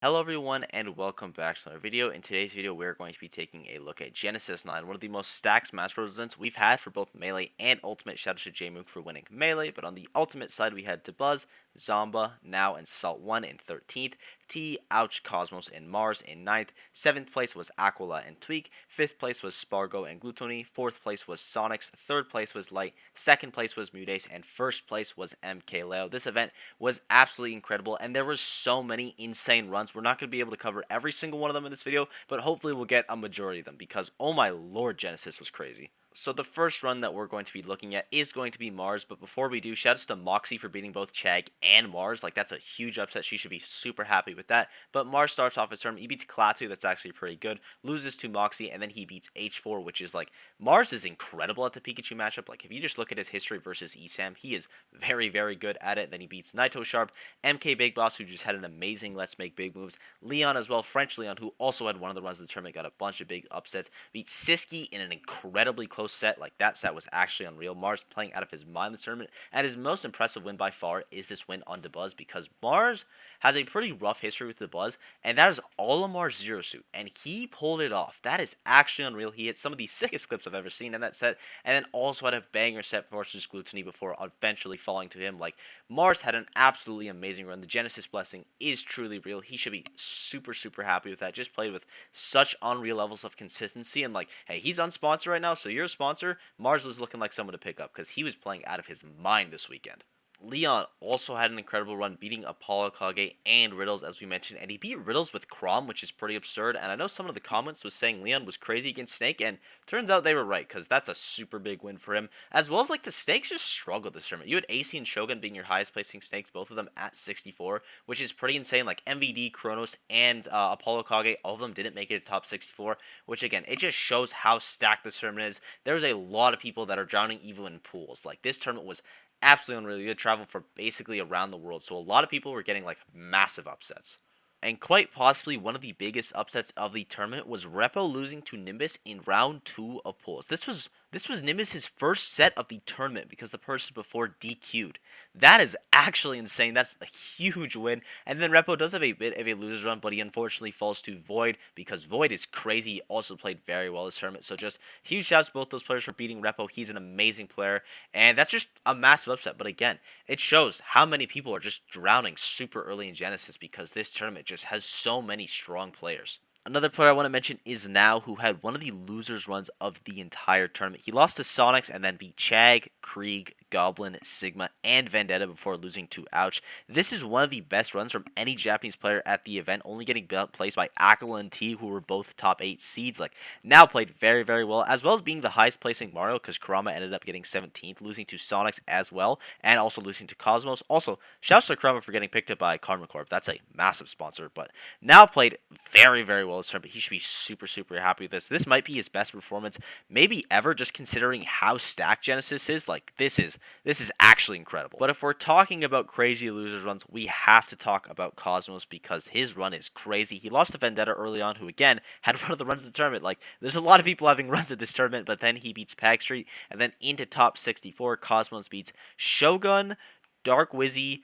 Hello everyone and welcome back to another video. In today's video we're going to be taking a look at Genesis 9, one of the most stacked Smash Bros. Events we've had for both Melee and Ultimate. Shout out to J-Mook for winning Melee, but on the Ultimate side we had Dabuz, Zomba, Now, and Salt 1 in 13th, T, Ouch, Cosmos, and Mars in 9th, 7th place was Aquila and Tweak, 5th place was Spargo and Glutoni, 4th place was Sonics, 3rd place was Light, 2nd place was Mudace, and 1st place was MKLEO. This event was absolutely incredible, and there were so many insane runs. We're not going to be able to cover every single one of them in this video, but hopefully we'll get a majority of them, because oh my lord, Genesis was crazy. So the first run that we're going to be looking at is going to be Mars, but before we do, shoutouts to Moxie for beating both Chag and Mars. Like, that's a huge upset. She should be super happy with that. But Mars starts off his term. He beats Klaatu, that's actually pretty good. Loses to Moxie, and then he beats H4, which is like, Mars is incredible at the Pikachu matchup. Like, if you just look at his history versus ESAM, he is very, very good at it. Then he beats Naito Sharp, MK Big Boss, who just had an amazing Let's Make Big moves. Leon as well, French Leon, who also had one of the runs of the tournament, got a bunch of big upsets. Beats Siski in an incredibly close set. Like, that set was actually unreal. Mars playing out of his mind in the tournament, and his most impressive win by far is this win on Dabuz, because Mars has a pretty rough history with Dabuz, and that is Olimar Zero Suit, and he pulled it off. That is actually unreal. He hit some of the sickest clips I've ever seen in that set, and then also had a banger set versus Glutoni before eventually falling to him. Like, Mars had an absolutely amazing run. The Genesis blessing is truly real. He should be super, super happy with that. Just played with such unreal levels of consistency, and like, hey, he's unsponsored right now, so you're a sponsor. Mars was looking like someone to pick up because he was playing out of his mind this weekend. Leon also had an incredible run, beating Apollo Kage and Riddles, as we mentioned, and he beat Riddles with Chrom, which is pretty absurd. And I know some of the comments was saying Leon was crazy against Snake, and turns out they were right, because that's a super big win for him. As well as, like, the Snakes just struggled this tournament. You had AC and Shogun being your highest placing Snakes, both of them at 64, which is pretty insane. Like, MVD, Kronos, and Apollo Kage, all of them didn't make it to top 64, which, again, it just shows how stacked this tournament is. There's a lot of people that are drowning even in pools. Like, this tournament was absolutely unreal. You had travel for basically around the world, so a lot of people were getting like massive upsets. And quite possibly one of the biggest upsets of the tournament was Repo losing to Nimbus in round 2 of pools. This was Nimbus' first set of the tournament because the person before DQ'd. That is actually insane. That's a huge win. And then Repo does have a bit of a loser's run, but he unfortunately falls to Void because Void is crazy. He also played very well this tournament. So just huge shouts to both those players for beating Repo. He's an amazing player. And that's just a massive upset. But again, it shows how many people are just drowning super early in Genesis because this tournament just has so many strong players. Another player I want to mention is Now, who had one of the losers runs of the entire tournament. He lost to Sonics and then beat Chag, Krieg, Goblin, Sigma, and Vendetta before losing to Ouch. This is one of the best runs from any Japanese player at the event, only getting placed by Aquila and T, who were both top 8 seeds. Like, Now played very, very well, as well as being the highest placing Mario, because Kurama ended up getting 17th, losing to Sonics as well, and also losing to Cosmos. Also, shouts to Kurama for getting picked up by Karma Corp. That's a massive sponsor, but Now played very, very well this turn, but he should be super, super happy with this. This might be his best performance, maybe ever, just considering how stacked Genesis is. Like, this is actually incredible. But if we're talking about crazy losers runs, we have to talk about Cosmos because his run is crazy. He lost to Vendetta early on, who again had one of the runs of the tournament. Like, there's a lot of people having runs at this tournament, but then he beats Pag Street, and then into top 64, Cosmos beats Shogun, Dark Wizzy,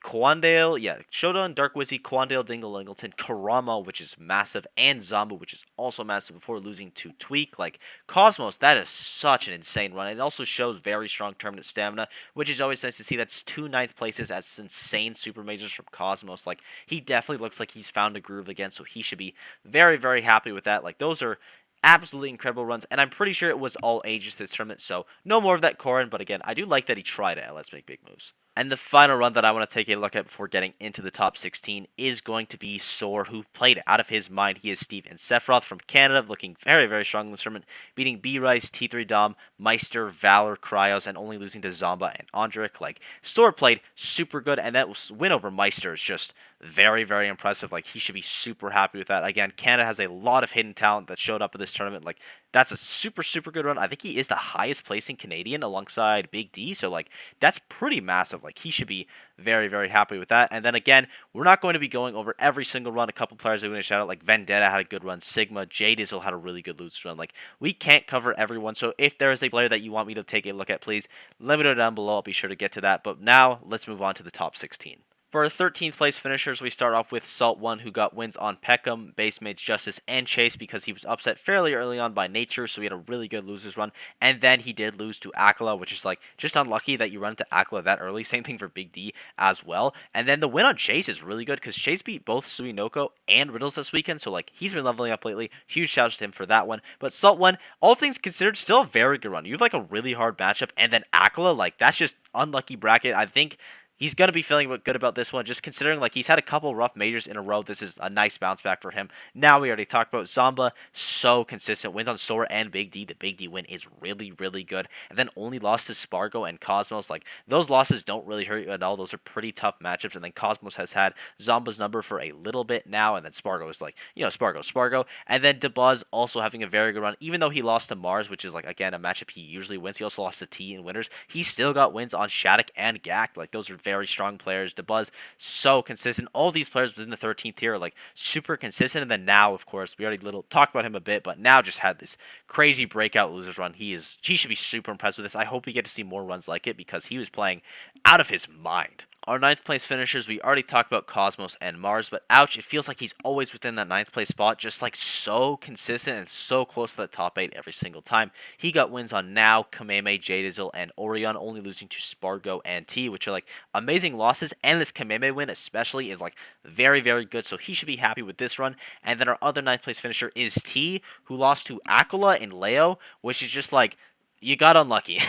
Quandale, Shodan, Dark Wizzy, Quandale, Dingle Ingleton, Karama, which is massive, and Zomba, which is also massive, before losing to Tweak. Like, Cosmos, that is such an insane run. It also shows very strong tournament stamina, which is always nice to see. That's 2 ninth places at insane super majors from Cosmos. Like, he definitely looks like he's found a groove again, so he should be very, very happy with that. Like, those are absolutely incredible runs, and I'm pretty sure it was all ages this tournament, so no more of that Korin, but again, I do like that he tried it at Let's Make Big Moves. And the final run that I want to take a look at before getting into the top 16 is going to be Soar, who played out of his mind. He is Steve and Sephiroth from Canada, looking very, very strong in this tournament, beating B-Rice, T3 Dom, Meister, Valor, Cryos, and only losing to Zomba and Andric. Like, Soar played super good, and that win over Meister is just very, very impressive. Like, he should be super happy with that. Again, Canada has a lot of hidden talent that showed up in this tournament. Like, that's a super, super good run. I think he is the highest placing Canadian alongside Big D. So, like, that's pretty massive. Like, he should be very, very happy with that. And then again, we're not going to be going over every single run. A couple players are going to shout out, like Vendetta had a good run. Sigma, J Dizzle had a really good loose run. Like, we can't cover everyone. So if there is a player that you want me to take a look at, please let me know down below. I'll be sure to get to that. But now, let's move on to the top 16. For our 13th place finishers, we start off with Salt1, who got wins on Peckham, Basemates, Justice, and Chase because he was upset fairly early on by Nature, so he had a really good losers run. And then he did lose to Akala, which is like just unlucky that you run into Akala that early. Same thing for Big D as well. And then the win on Chase is really good because Chase beat both Suinoko and Riddles this weekend, so like he's been leveling up lately. Huge shout out to him for that one. But Salt1, all things considered, still a very good run. You have like a really hard matchup, and then Akala, like that's just unlucky bracket. I think he's going to be feeling good about this one, just considering like he's had a couple rough majors in a row. This is a nice bounce back for him. Now we already talked about Zomba, so consistent, wins on Sora and Big D. The Big D win is really, really good. And then only lost to Spargo and Cosmos. Like those losses don't really hurt you at all. Those are pretty tough matchups. And then Cosmos has had Zomba's number for a little bit now, and then Spargo is like, Spargo. And then DeBuzz also having a very good run, even though he lost to Mars, which is like again a matchup he usually wins. He also lost to T in winners. He still got wins on Shattuck and Gak. Like those are very strong players. DeBuzz, so consistent. All these players within the 13th tier are like super consistent. And then now, of course, we already talked about him a bit, but now just had this crazy breakout losers run. He should be super impressed with this. I hope we get to see more runs like it because he was playing out of his mind. Our 9th place finishers, we already talked about Cosmos and Mars, but ouch, it feels like he's always within that 9th place spot, just like so consistent and so close to that top 8 every single time. He got wins on Now, Kameme, Jadizzle, and Orion, only losing to Spargo and T, which are like amazing losses, and this Kameme win especially is like very, very good, so he should be happy with this run. And then our other 9th place finisher is T, who lost to Aquila and Leo, which is just like, you got unlucky.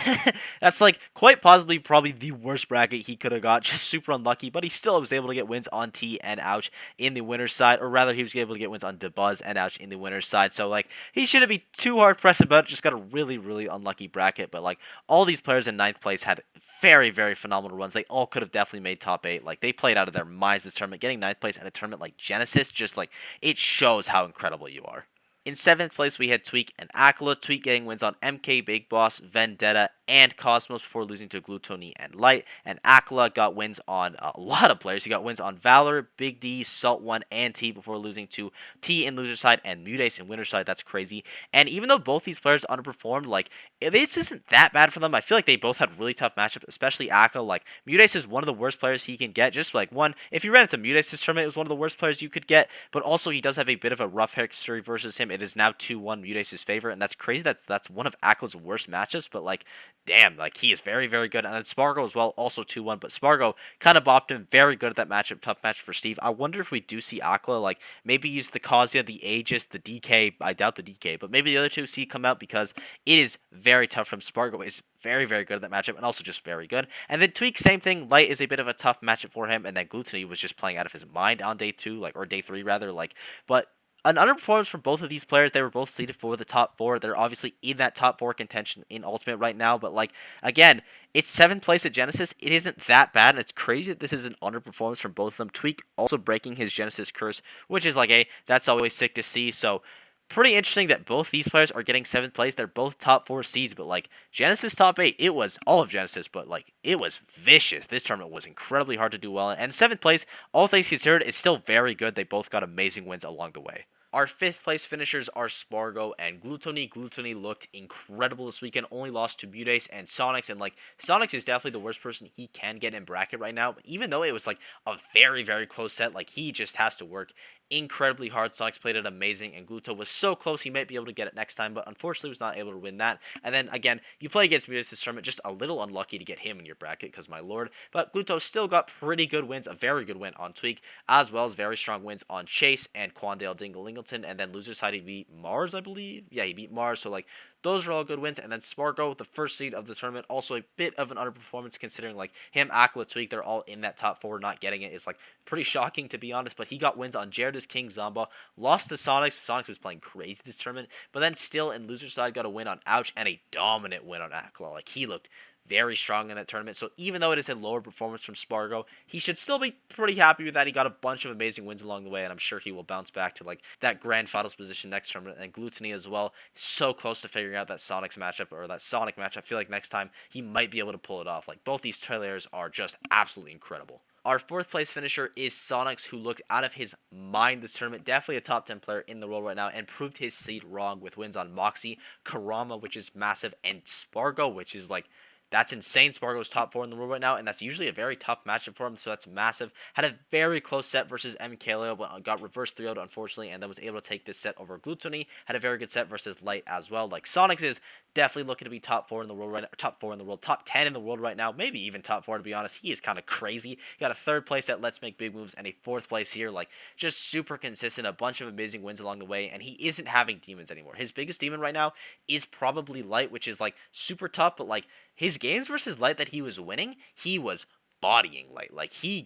That's like quite possibly probably the worst bracket he could have got. Just super unlucky, but he still was able to get wins on T and Ouch in the winner's side, or rather he was able to get wins on DeBuzz and Ouch in the winner's side. So like he shouldn't be too hard pressed about it. Just got a really, really unlucky bracket. But like all these players in 9th place had very, very phenomenal runs. They all could have definitely made top 8. Like they played out of their minds this tournament. Getting 9th place at a tournament like Genesis, just like it shows how incredible you are. In 7th place, we had Tweak and Akala. Tweak getting wins on MK, Big Boss, Vendetta, and Cosmos before losing to Glutoni and Light. And Akala got wins on a lot of players. He got wins on Valor, Big D, Salt1, and T before losing to T in loser side and Mutace in winner side. That's crazy. And even though both these players underperformed, like this isn't that bad for them. I feel like they both had really tough matchups, especially Akala. Like Mutace is one of the worst players he can get. Just like one, if you ran into Mutace this tournament, it was one of the worst players you could get. But also he does have a bit of a rough history versus him. It is now 2-1 Mutace's favor, and that's crazy. That's one of Akala's worst matchups, but like, damn, like he is very, very good. And then Spargo as well, also 2-1, but Spargo kind of bopped him. Very good at that matchup, tough match for Steve. I wonder if we do see Akala, like, maybe use the Kazuya, the Aegis, the DK. I doubt the DK, but maybe the other two see come out because it is very tough from Spargo. Is very, very good at that matchup, and also just very good. And then Tweak, same thing. Light is a bit of a tough matchup for him, and then Glutony was just playing out of his mind on day 2, like, or day 3 rather, like, but an underperformance from both of these players. They were both seeded for the top 4. They're obviously in that top 4 contention in Ultimate right now. But, like, again, it's 7th place at Genesis. It isn't that bad, and it's crazy that this is an underperformance from both of them. Tweak also breaking his Genesis curse, which is like, that's always sick to see. So, pretty interesting that both these players are getting 7th place. They're both top 4 seeds, but like Genesis top 8, it was all of Genesis, but like it was vicious. This tournament was incredibly hard to do well in. And 7th place, all things considered, is still very good. They both got amazing wins along the way. Our 5th place finishers are Spargo and Glutony. Glutony looked incredible this weekend. Only lost to Mutace and Sonics. And, like, Sonics is definitely the worst person he can get in bracket right now. But even though it was, like, a very, very close set, like, he just has to work incredibly hard. Sonics played it amazing, and Gluto was so close he might be able to get it next time, but unfortunately was not able to win that. And then, again, you play against Mutace this tournament, just a little unlucky to get him in your bracket, because my lord. But Gluto still got pretty good wins, a very good win on Tweak, as well as very strong wins on Chase and Quandale Dinglingleton, and then loser side he beat Mars, I believe? Yeah, he beat Mars, so, like, those are all good wins. And then Spargo, the first seed of the tournament, also a bit of an underperformance considering like him, Akala, Tweak, they're all in that top 4. Not getting it is like pretty shocking to be honest. But he got wins on Jared's King Zomba, lost to Sonics. Sonics was playing crazy this tournament, but then still in loser side got a win on Ouch and a dominant win on Akala. Like he looked very strong in that tournament. So even though it is a lower performance from Spargo, he should still be pretty happy with that. He got a bunch of amazing wins along the way, and I'm sure he will bounce back to like that grand finals position next tournament. And Glutony as well, so close to figuring out that Sonics matchup or that Sonic match. I feel like next time he might be able to pull it off. Like both these players are just absolutely incredible. Our 4th place finisher is Sonics, who looked out of his mind this tournament. Definitely a top 10 player in the world right now, and proved his seed wrong with wins on Moxie, Karama, which is massive, and Spargo, which is like That's insane. Spargo's top 4 in the world right now, and that's usually a very tough matchup for him, so that's massive. Had a very close set versus MKLEO, but got reverse 3-0'd, unfortunately, and then was able to take this set over Glutony. Had a very good set versus Light as well. Like, Sonics is definitely looking to be top 4 in the world right now, top 4 in the world, top 10 in the world right now, maybe even top 4 to be honest. He is kind of crazy. He got a 3rd place at Let's Make Big Moves and a 4th place here, like just super consistent, a bunch of amazing wins along the way, and he isn't having demons anymore. His biggest demon right now is probably Light, which is like super tough, but like his games versus Light that he was winning, he was bodying Light. Like he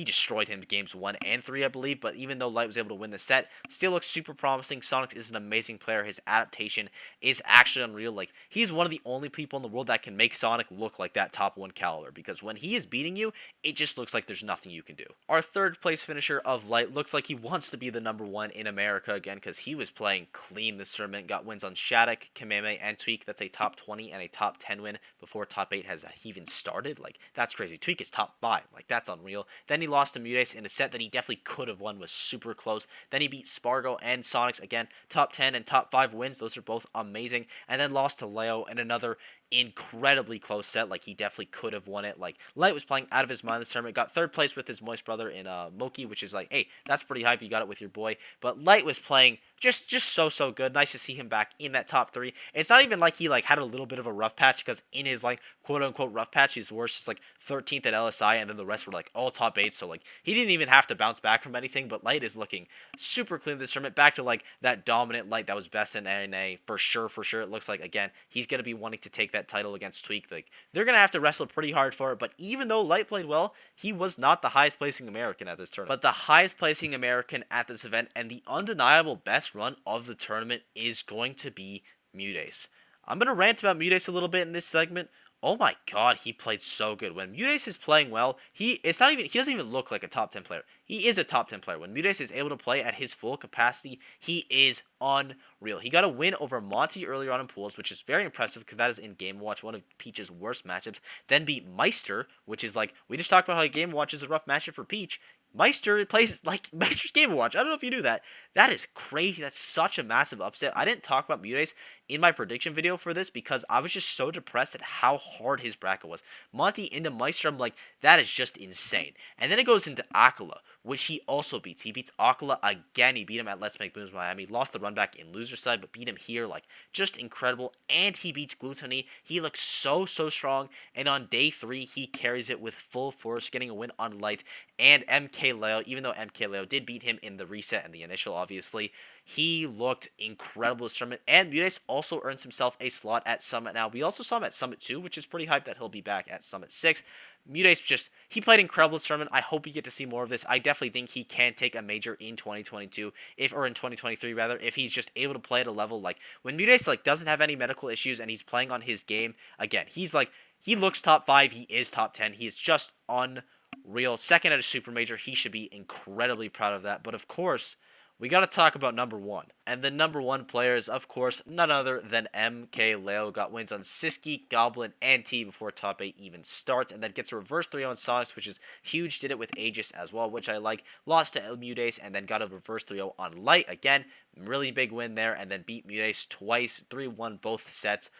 destroyed him games 1 and 3, I believe, but even though Light was able to win the set, still looks super promising. Sonic is an amazing player. His adaptation is actually unreal. Like, he's one of the only people in the world that can make Sonic look like that top 1 caliber, because when he is beating you, it just looks like there's nothing you can do. Our 3rd place finisher of Light looks like he wants to be the number 1 in America again, because he was playing clean this tournament. Got wins on Shattuck, Kameme, and Tweak. That's a top 20 and a top 10 win before top 8 has even started. Like, that's crazy. Tweak is top 5. Like, that's unreal. Then he lost to Mutes in a set that he definitely could have won, was super close. Then he beat Spargo and Sonics, again, top 10 and top 5 wins. Those are both amazing. And then lost to Leo in another incredibly close set. Like, he definitely could have won it. Like, Light was playing out of his mind this tournament. Got 3rd place with his Moist brother in Moki, which is like, hey, that's pretty hype. You got it with your boy. But Light was playing just so good. Nice to see him back in that top 3. It's not even like he like had a little bit of a rough patch, because in his like quote unquote rough patch, his worst is like 13th at LSI, and then the rest were like all top 8. So like he didn't even have to bounce back from anything. But Light is looking super clean this tournament, back to like that dominant Light that was best in NA for sure. It looks like again he's gonna be wanting to take that title against Tweak. Like, they're gonna have to wrestle pretty hard for it. But even though Light played well, he was not the highest placing American at this tournament. But the highest placing American at this event and the undeniable best run of the tournament is going to be Mutes. I'm gonna rant about Mutes a little bit in this segment. Oh my god, he played so good. When Mutes is playing well, he doesn't even look like a top 10 player. He is a top 10 player. When Mutes is able to play at his full capacity, he is unreal. He got a win over Monty earlier on in pools, which is very impressive, because that is in Game Watch, one of Peach's worst matchups. Then beat Meister, which is like, we just talked about how Game Watch is a rough matchup for Peach. Meister plays like Meister's Game Watch. I don't know if you knew that. That is crazy. That's such a massive upset. I didn't talk about Mutes in my prediction video for this, because I was just so depressed at how hard his bracket was. Monty into Meister, I'm like, that is just insane. And then it goes into Akala, which he also beats. He beats Akala again. He beat him at Let's Make Moves Miami. Lost the run back in loser side, but beat him here. Like, just incredible. And he beats Glutony. He looks so strong. And on day 3, he carries it with full force, getting a win on Light and MKLEO, even though MKLEO did beat him in the reset and the initial, obviously. He looked incredible this tournament, and Mutes also earns himself a slot at Summit now. We also saw him at Summit 2, which is pretty hype that he'll be back at Summit 6. Mutes he played incredible this tournament. I hope we get to see more of this. I definitely think he can take a major in 2022, or in 2023 rather, if he's just able to play at a level like when Mutes like doesn't have any medical issues and he's playing on his game. Again, he's like, he looks top 5, he is top 10. He is just unreal. 2nd at a super major. He should be incredibly proud of that. But of course, we got to talk about number 1. And the number 1 player is, of course, none other than MKLEO. Got wins on Siski, Goblin, and T before top 8 even starts. And then gets a reverse 3 on Sonics, which is huge. Did it with Aegis as well, which I like. Lost to Mutes, and then got a reverse 3-0 on Light. Again, really big win there. And then beat Mutes twice, 3-1 both sets.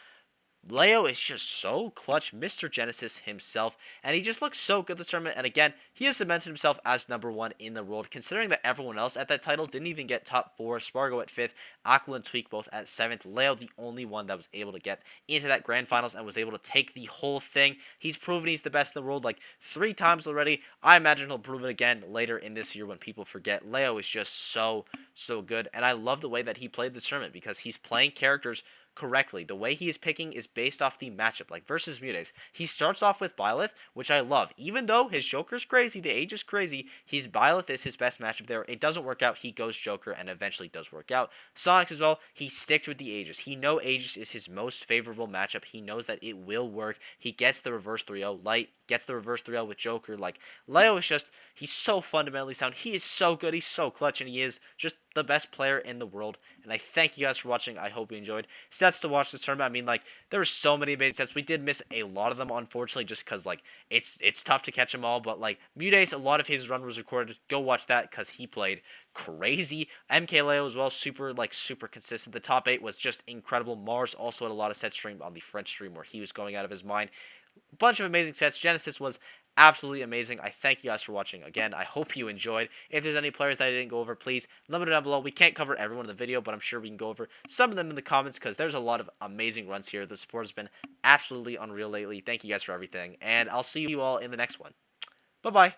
Leo is just so clutch, Mr. Genesis himself, and he just looks so good this tournament. And again, he has cemented himself as number 1 in the world, considering that everyone else at that title didn't even get top 4. Spargo at 5th, Akala and Tweak both at 7th. Leo, the only one that was able to get into that grand finals and was able to take the whole thing. He's proven he's the best in the world like 3 times already. I imagine he'll prove it again later in this year when people forget. Leo is just so good, and I love the way that he played this tournament, because he's playing characters correctly. The way he is picking is based off the matchup. Like versus Mutes, he starts off with Byleth, which I love. Even though his Joker's crazy, the age is crazy, his Byleth is his best matchup there. It doesn't work out, he goes Joker, and eventually does work out. Sonics as well, he sticks with the Aegis. He knows Aegis is his most favorable matchup. He knows that it will work. He gets the reverse 3-0. Light gets the reverse 3-0 with Joker. Like, Leo is just, he's so fundamentally sound. He is so good. He's so clutch, and he is just the best player in the world. And I thank you guys for watching. I hope you enjoyed. Sets to watch this tournament. I mean, like, there were so many amazing sets. We did miss a lot of them, unfortunately, just because, like, it's tough to catch them all. But, like, Mutes, a lot of his run was recorded. Go watch that, because he played crazy. MKLEO as well, super consistent. The top 8 was just incredible. Mars also had a lot of sets streamed on the French stream where he was going out of his mind. Bunch of amazing sets. Genesis was absolutely amazing. I thank you guys for watching. Again, I hope you enjoyed. If there's any players that I didn't go over, please let me know down below. We can't cover everyone in the video, but I'm sure we can go over some of them in the comments because there's a lot of amazing runs here. The support has been absolutely unreal lately. Thank you guys for everything, and I'll see you all in the next one. Bye-bye.